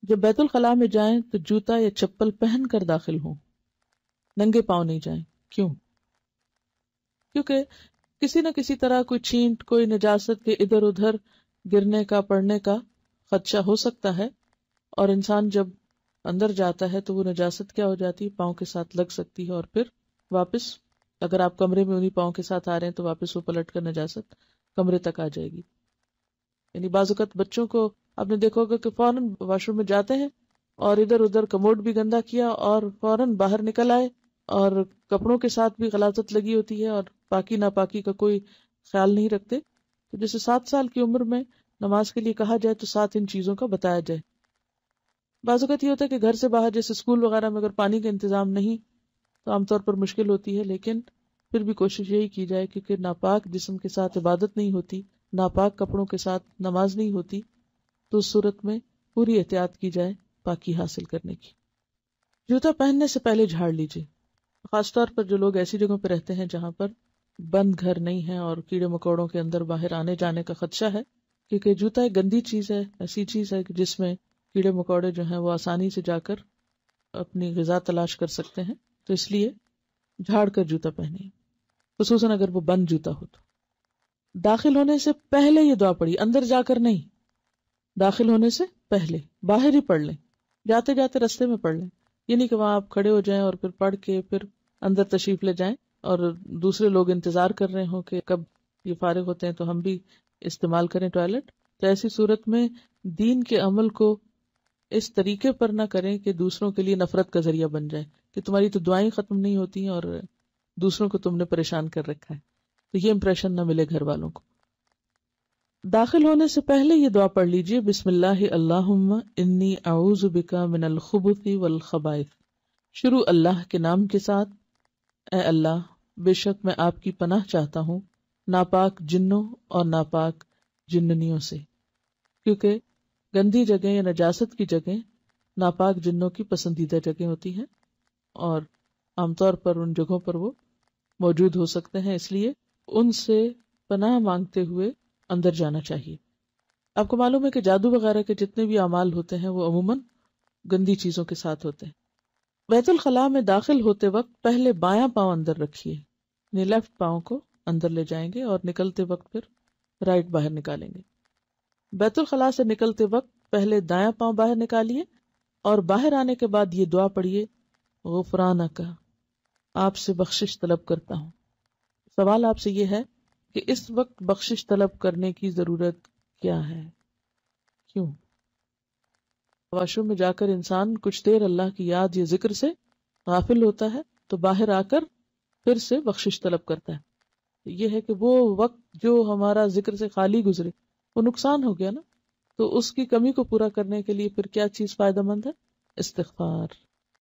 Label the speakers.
Speaker 1: جب بیت الخلاء میں جائیں تو جوتا یا چپل پہن کر داخل ہوں، ننگے پاؤں نہیں جائیں۔ کیوں؟ کیونکہ کسی نہ کسی طرح کوئی چھینٹ، کوئی نجاست کے ادھر ادھر گرنے کا، پڑنے کا خدشہ ہو سکتا ہے، اور انسان جب اندر جاتا ہے تو وہ نجاست کیا ہو جاتی ہے، پاؤں کے ساتھ لگ سکتی ہے، اور پھر واپس اگر آپ کمرے میں انہی پاؤں کے ساتھ آ رہے ہیں تو واپس وہ پلٹ کر نجاست کمرے تک آ جائے گی۔ یعنی بعض اوقات بچوں کو آپ نے دیکھا ہوگا کہ فوراً واش روم میں جاتے ہیں اور ادھر ادھر کموڈ بھی گندا کیا اور فوراً باہر نکل آئے، اور کپڑوں کے ساتھ بھی غلاظت لگی ہوتی ہے اور پاکی ناپاکی کا کوئی خیال نہیں رکھتے۔ تو جیسے 7 سال کی عمر میں نماز کے لیے کہا جائے تو 7 ان چیزوں کا بتایا جائے۔ بعض اوقات یہ ہوتا ہے کہ گھر سے باہر جیسے اسکول وغیرہ میں اگر پانی کا انتظام نہیں تو عام طور پر مشکل ہوتی ہے، لیکن پھر بھی کوشش یہی کی جائے کیونکہ ناپاک جسم کے ساتھ عبادت نہیں ہوتی، ناپاک کپڑوں کے ساتھ نماز نہیں ہوتی، تو اس صورت میں پوری احتیاط کی جائے پاکی حاصل کرنے کی۔ جوتا پہننے سے پہلے جھاڑ لیجیے، خاص طور پر جو لوگ ایسی جگہوں پہ رہتے ہیں جہاں پر بند گھر نہیں ہے اور کیڑے مکوڑوں کے اندر باہر آنے جانے کا خدشہ ہے، کیونکہ جوتا ایک گندی چیز ہے، ایسی چیز ہے کہ جس میں کیڑے مکوڑے جو ہیں وہ آسانی سے جا کر اپنی غذا تلاش کر سکتے ہیں، تو اس لیے جھاڑ کر جوتا پہنیں، خصوصاً اگر وہ بند جوتا ہو تو۔ داخل ہونے سے پہلے یہ دعا پڑھی، اندر جا کر نہیں، داخل ہونے سے پہلے باہر ہی پڑھ لیں، جاتے جاتے رستے میں پڑھ لیں، یہ نہیں کہ وہاں آپ کھڑے ہو جائیں اور پھر پڑھ کے پھر اندر تشریف لے جائیں اور دوسرے لوگ انتظار کر رہے ہوں کہ کب یہ فارغ ہوتے ہیں تو ہم بھی استعمال کریں ٹوائلٹ۔ تو ایسی صورت میں دین کے عمل کو اس طریقے پر نہ کریں کہ دوسروں کے لیے نفرت کا ذریعہ بن جائے کہ تمہاری تو دعائیں ختم نہیں ہوتی ہیں اور دوسروں کو تم نے پریشان کر رکھا ہے، تو یہ امپریشن نہ ملے گھر والوں کو۔ داخل ہونے سے پہلے یہ دعا پڑھ لیجئے، بسم اللہ اللہم انی اعوذ بک من الخبث والخبائث، شروع اللہ کے نام کے ساتھ، اے اللہ بے شک میں آپ کی پناہ چاہتا ہوں ناپاک جنوں اور ناپاک جننیوں سے، کیونکہ گندی جگہ یا نجاست کی جگہ ناپاک جنوں کی پسندیدہ جگہ ہوتی ہیں اور عام طور پر ان جگہوں پر وہ موجود ہو سکتے ہیں، اس لیے ان سے پناہ مانگتے ہوئے اندر جانا چاہیے۔ آپ کو معلوم ہے کہ جادو وغیرہ کے جتنے بھی اعمال ہوتے ہیں وہ عموماً گندی چیزوں کے ساتھ ہوتے ہیں۔ بیت الخلاء میں داخل ہوتے وقت پہلے بایاں پاؤں اندر رکھیے، یعنی لیفٹ پاؤں کو اندر لے جائیں گے اور نکلتے وقت پھر رائٹ باہر نکالیں گے۔ بیت الخلاء سے نکلتے وقت پہلے دایاں پاؤں باہر نکالیے اور باہر آنے کے بعد یہ دعا پڑھیے، غفرانک، آپ سے بخشش طلب کرتا ہوں۔ سوال آپ سے یہ ہے کہ اس وقت بخشش طلب کرنے کی ضرورت کیا ہے؟ کیوں؟ واش روم میں جا کر انسان کچھ دیر اللہ کی یاد یا ذکر سے غافل ہوتا ہے تو باہر آ کر پھر سے بخشش طلب کرتا ہے۔ یہ ہے کہ وہ وقت جو ہمارا ذکر سے خالی گزرے وہ نقصان ہو گیا نا، تو اس کی کمی کو پورا کرنے کے لیے پھر کیا چیز فائدہ مند ہے؟ استغفار۔